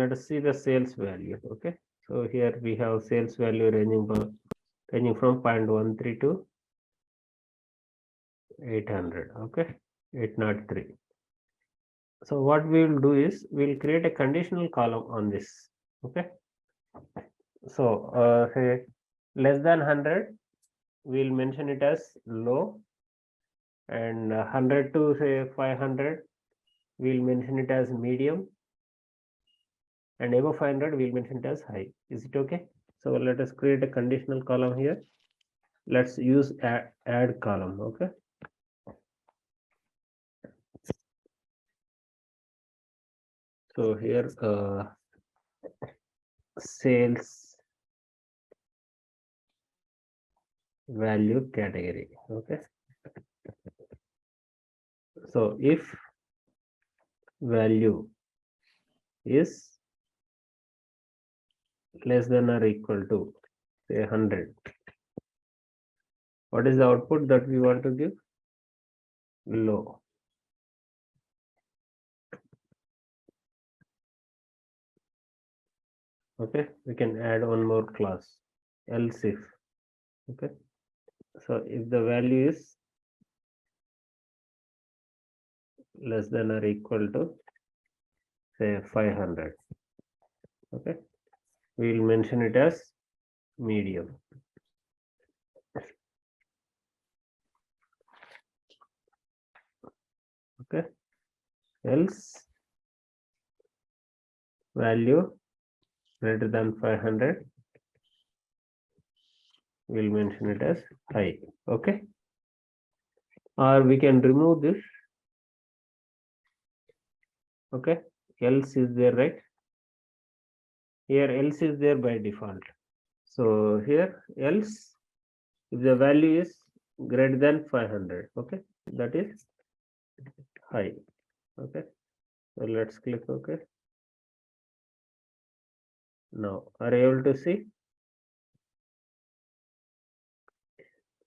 let us see the sales value. Okay, so here we have sales value ranging from 0.13 to 800. Okay, 803. So what we will do is we'll create a conditional column on this. Okay, so say less than 100, we'll mention it as low, and 100 to say 500, we'll mention it as medium, and above 500 we'll mention it as high. Is it okay? So let us create a conditional column here. Let's use add column. Okay, so here sales value category. Okay, so if value is less than or equal to say 100, what is the output that we want to give? Low. Okay, we can add one more class, else if. Okay, so if the value is less than or equal to say 500, okay, we will mention it as medium. Okay, else value greater than 500, we'll mention it as high. Okay, or we can remove this. Okay, else is there, right? Here else is there by default. So here else, if the value is greater than 500, okay, that is high. Okay, so let's click OK. Now are you able to see?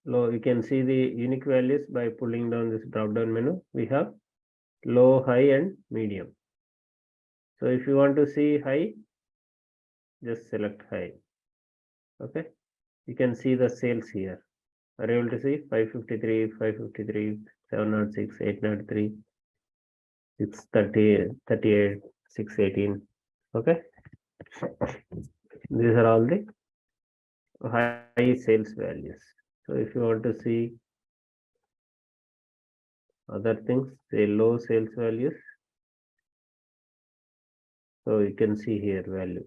Low, you can see the unique values by pulling down this drop down menu. We have low, high, and medium. So if you want to see high, just select high. Okay, you can see the sales here. Are you able to see 553, 553, 706, 803, 630, 38, 618. Okay, these are all the high sales values. So if you want to see other things, say low sales values, so you can see here value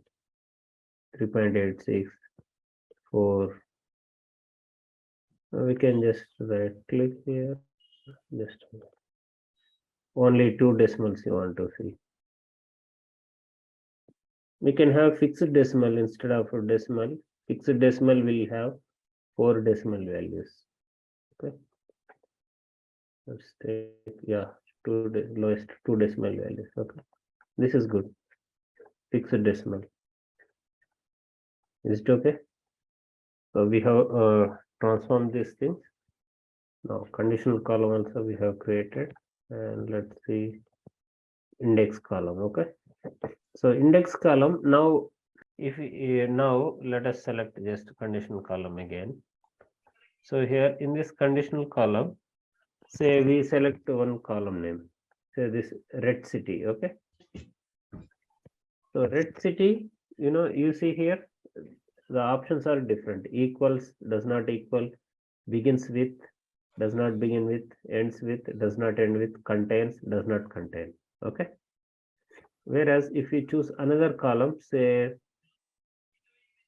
3.86, 4. We can just right click here, just only 2 decimals you want to see. We can have fixed decimal instead of a decimal. Fixed decimal will have 4 decimal values. Okay, let's take lowest 2 decimal values. Okay, this is good. Fixed decimal. Is it okay? So we have transformed these things. Now conditional column also we have created, and let's see index column. Okay, so index column, now if now let us select just conditional column again. So here in this conditional column, say we select one column name, say this red city. Okay, so red city, you see here the options are different. Equals, does not equal, begins with, does not begin with, ends with, does not end with, contains, does not contain. Okay, whereas if we choose another column, say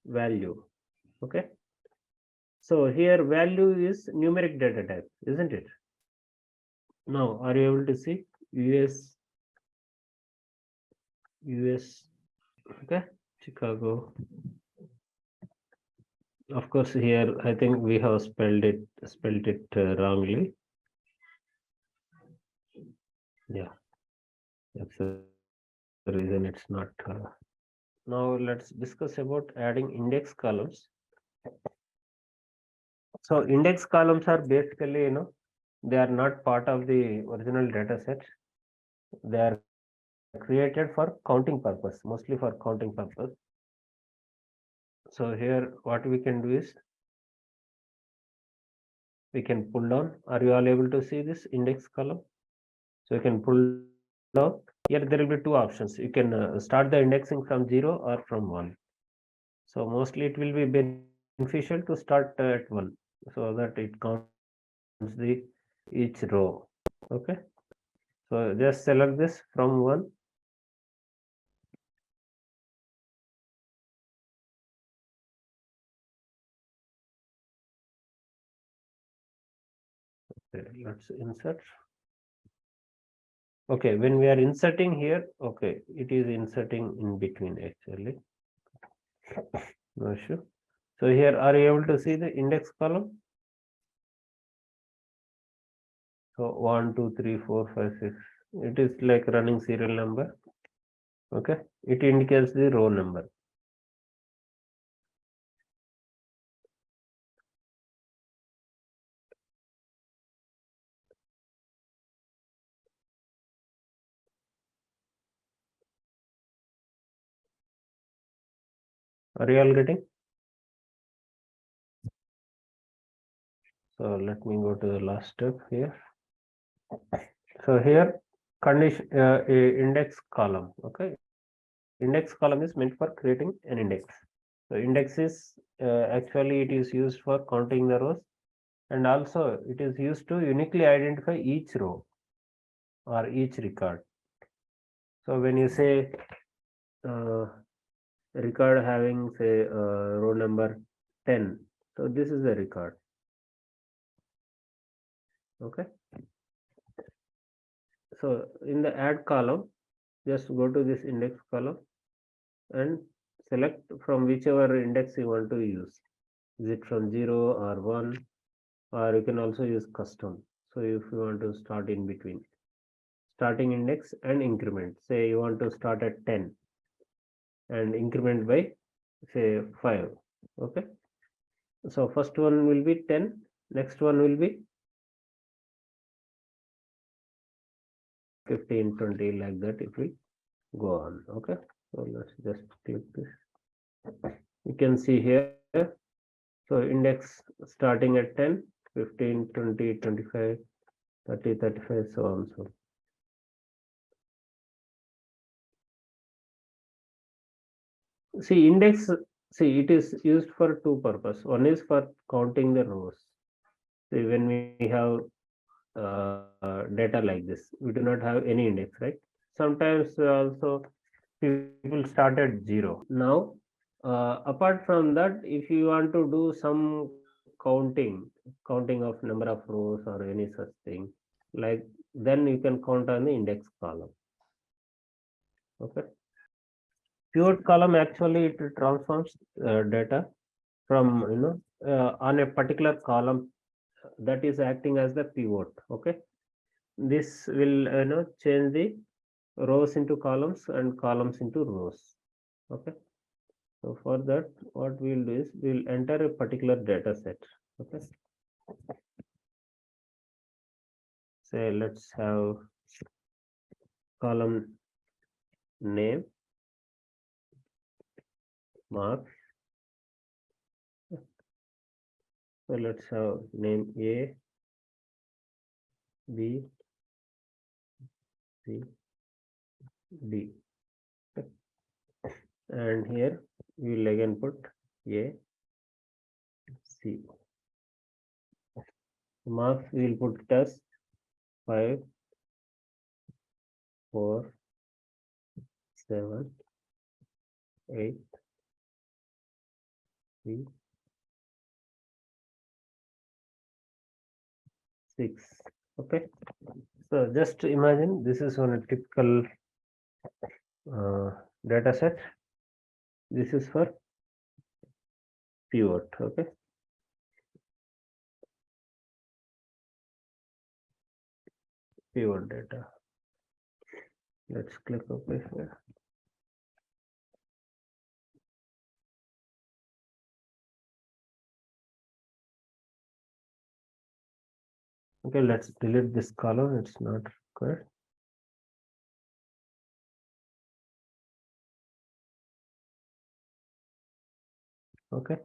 value. Okay, so here value is numeric data type, isn't it? Now are you able to see US, okay, Chicago. Of course here I think we have spelled it wrongly. Yeah, that's the reason it's not now let's discuss about adding index columns. So index columns are basically, they are not part of the original data set. They are created for counting purpose, mostly for counting purpose. So here what we can do is we can pull down. Are you all able to see this index column? So you can pull down. Here there will be two options. You can start the indexing from 0 or from 1. So mostly it will be beneficial to start at 1 so that it counts the each row. Okay. So just select this from 1. Okay, let's insert. Okay, when we are inserting here, okay, it is inserting in between actually. No issue. So here, are you able to see the index column? So 1, 2, 3, 4, 5, 6. It is like running serial number. Okay, it indicates the row number. Are you all getting? So let me go to the last step here. So here condition index column. Okay, index column is meant for creating an index. So index is actually it is used for counting the rows, and also it is used to uniquely identify each row or each record. So when you say record having say row number 10, so this is the record. Okay. So in the add column, just go to this index column and select from whichever index you want to use. Is it from 0 or 1, or you can also use custom. So if you want to start in between, starting index and increment, say you want to start at 10 and increment by say 5. Okay. So first one will be 10, next one will be 15, 20, like that it will go on. Okay. So let's just click this. You can see here. So index starting at 10, 15, 20, 25, 30, 35, so on. So see index, see it is used for two purposes. One is for counting the rows. See when we have data like this, we do not have any index, right? Sometimes also people start at 0. Now apart from that, if you want to do some counting of number of rows or any such thing, like then you can count on the index column. Okay. Pivot column actually it transforms data from on a particular column that is acting as the pivot. Okay. This will change the rows into columns and columns into rows. Okay. So for that, what we'll do is we'll enter a particular data set. Okay. Say let's have column name, marks. So let's have name A, B, C, D. Okay. And here we will again put A, C. Marks we will put test 5, 4, 7, 8, 3, 6. Okay. So just imagine this is one typical data set. This is for pivot. Okay. Pivot data. Let's click OK here. Okay, let's delete this column. It's not required. Okay.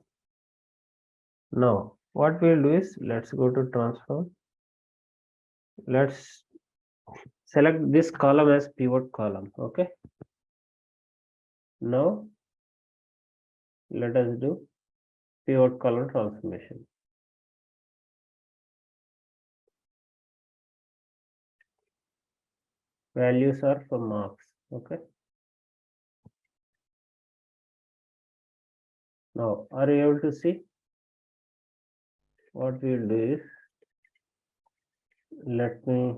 Now what we'll do is, let's go to transform. Let's select this column as pivot column. Okay. Now let us do pivot column transformation. Values are for marks. Okay. Now are you able to see? What we'll do is, let me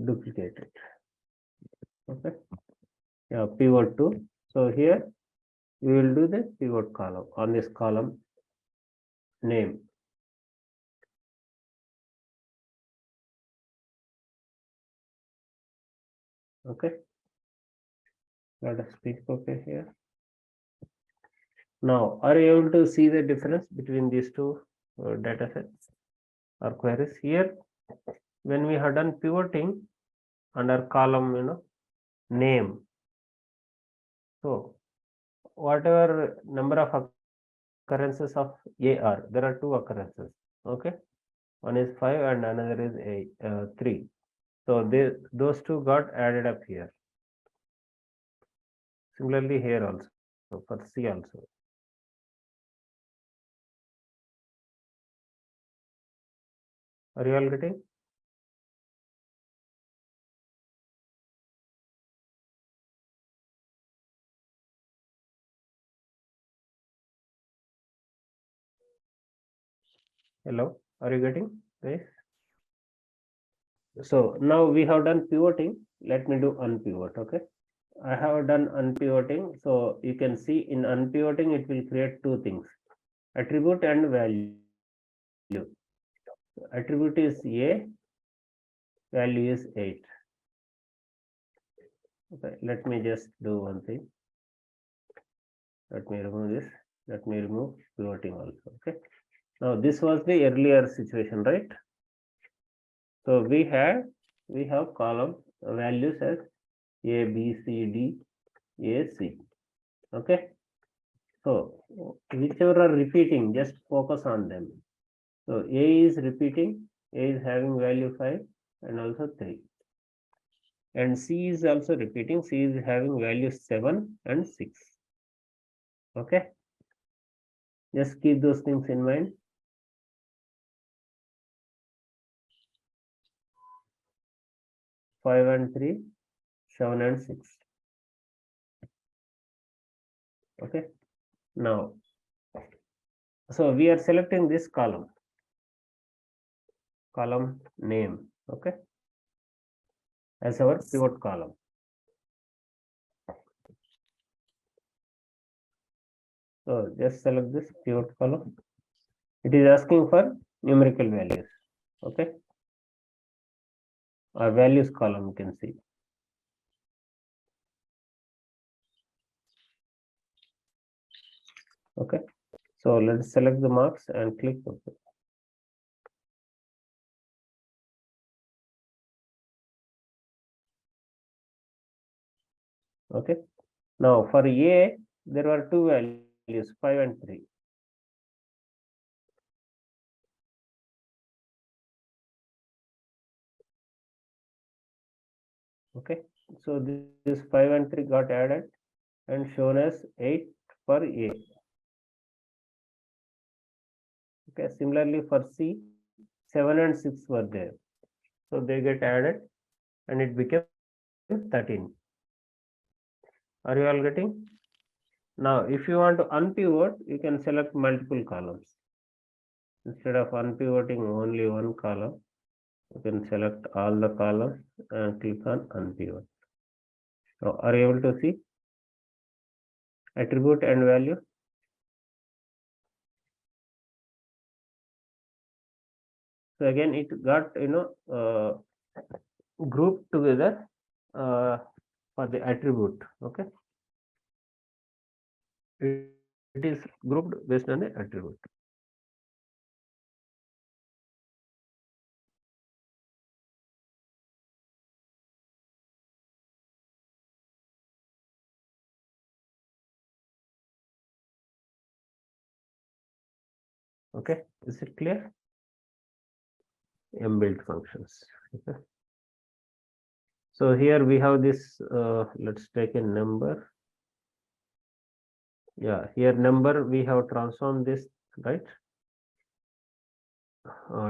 duplicate it. Okay. Yeah, pivot 2. So here we will do the pivot column on this column name. Okay. Let us click OK here. Now, are you able to see the difference between these two data sets or queries? Here, when we have done pivoting under column, name. So, whatever number of occurrences of AR, there are two occurrences. Okay. One is 5 and another is 3. So, those two got added up here. Similarly, here also, so for C also. Are you all getting? Hello, are you getting this? So now we have done pivoting. Let me do unpivot. Okay. I have done unpivoting. So you can see in unpivoting, it will create two things, attribute and value. Attribute is A, value is 8. Okay. Let me just do one thing. Let me remove this. Let me remove pivoting also. Okay. Now this was the earlier situation, right? So we have column values as A, B, C, D, A, C. Okay. So whichever are repeating, just focus on them. So A is repeating, A is having value 5 and also 3. And C is also repeating, C is having value 7 and 6. Okay. Just keep those things in mind. Five and 3, 7 and 6. Okay. Now, so we are selecting this column name. Okay. As our pivot column. So just select this pivot column. It is asking for numerical values. Okay. Or values column, you can see. Okay. So let's select the marks and click OK. Okay. Now for A, there were two values, 5 and 3. Okay. So this 5 and 3 got added and shown as 8 for A. Okay. Similarly for C, 7 and 6 were there. So they get added and it became 13. Are you all getting? Now, if you want to unpivot, you can select multiple columns. Instead of unpivoting only one column, you can select all the columns and click on unpivot. Now, are you able to see attribute and value? So again, it got grouped together for the attribute. Okay, it is grouped based on the attribute. Okay, is it clear? Inbuilt functions. Okay. So here we have this, let's take a number. Yeah, here number we have transformed this, right?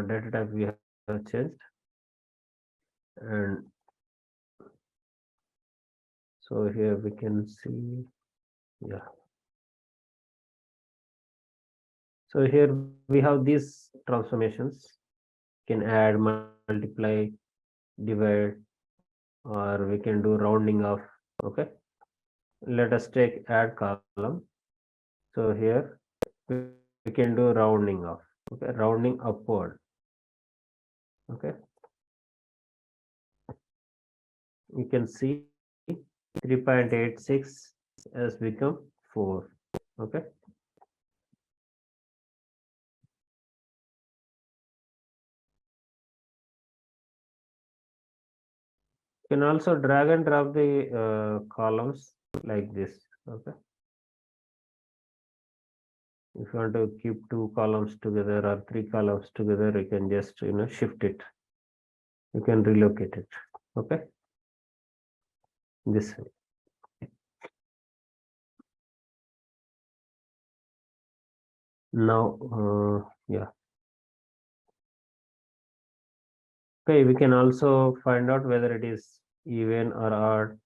Data type we have changed. And so here we can see, yeah. So here we have these transformations. Can add, multiply, divide, or we can do rounding off. Okay. Let us take add column. So here we can do rounding off. Okay, rounding upward. Okay. You can see 3.86 has become 4. Okay. You can also drag and drop the columns like this. Okay. If you want to keep 2 columns together or 3 columns together, you can just shift it. You can relocate it. Okay. This way. Now, yeah. Okay, we can also find out whether it is even or odd.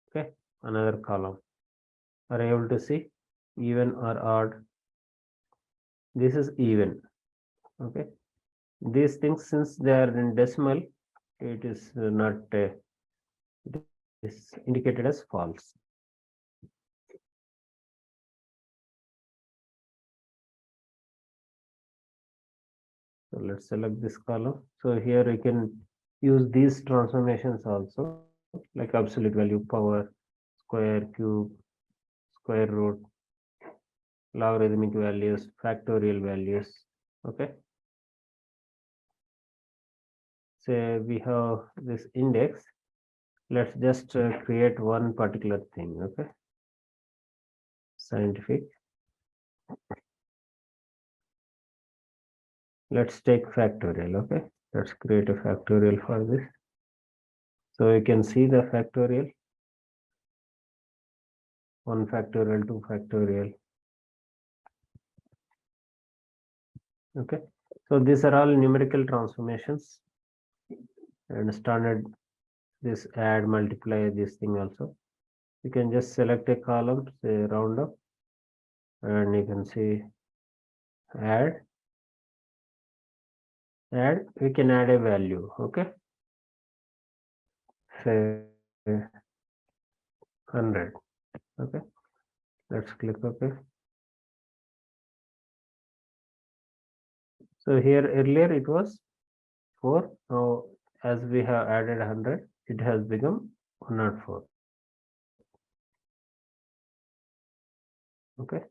Okay, another column. Are you able to see even or odd? This is even. Okay, these things, since they are in decimal, it is not it is indicated as false. So let's select this column. So here we can use these transformations also, like absolute value, power, square, cube, square root, logarithmic values, factorial values. Okay. Say we have this index. Let's just create one particular thing. Okay. Scientific. Let's take factorial. Okay. Let's create a factorial for this. So you can see the factorial. 1 factorial, 2 factorial. Okay. So these are all numerical transformations and standard this add, multiply, this thing also. You can just select a column, say round up, and you can see add, we can add a value. Okay. Say 100. Okay. Let's click OK. So here earlier it was 4. Now as we have added 100, it has become 104. Okay.